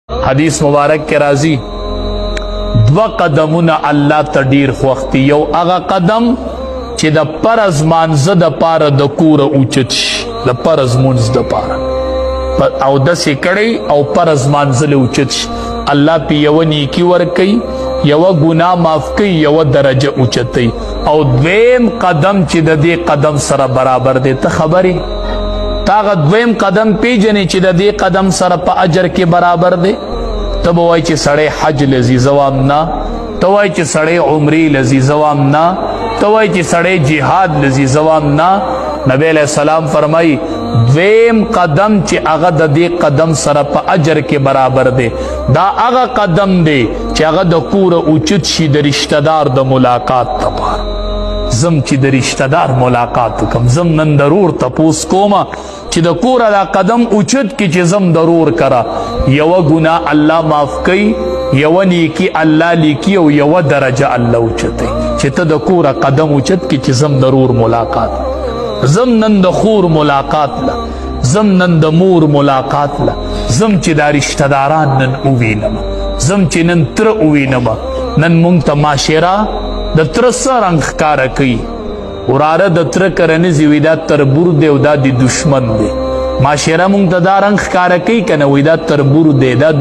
حدیث مبارک کے راضی دو قدمونه الله ته ډیر خوښ دي. یو هغه قدم چې د فرض مانځه دپاره د کوره اوچت شي، د فرض مونځ دپاره اودس یې کړی او فرض مانځلی اوچت شي، الله پې یوه نیکي ورکوي، یوه ګناه معاف کوي، یوه درجه اوچتوي. او دویم قدم چې د دې قدم سره برابر دی، ته خبرې تا هغه دویم قدم پیژنې چې د دې قدم سره په اجر کې برابر دی. ته به وایي چې سړی حج لځي، زوام نه. ته وایي چې سړی عمرې لځي، زوام نه. ته وایي چې سړی جهاد لځي، زوام نه. نبی علیہ السلام فرمایي دویم قدم چې هغه د دې قدم سره په اجر کې برابر دی، دا هغه قدم دی چې هغه د کوره اوچت شي د رشته دار د ملاقات دپاره. زم چې د رشته دار ملاقات وکم، زم نن ضرور تپوس کومه چې د کوره دا قدم اوچت کی چې زم ضرور کرا، یوه ګناه الله معاف کوي، یوه نیکي الله لیکي او یوه درجه الله اوچتوي. چې ته د کوره قدم اوچت کی چې زم ضرور ملاقات، زم نن د خور ملاقات له، زم نن د مور ملاقات له، زم چې دا رشته داران نن ووینم، زم چې نن تره ووینم. نن مونږ ته معاشره د تره څه رنګ ښکاره کوي، وراره د تره کره نه ځي، وایي دا تربور دی او دا د دشمن دی. معاشره مونږ ته دا رنګ ښکاره کوي که نه، وایي دا تربور دی، دا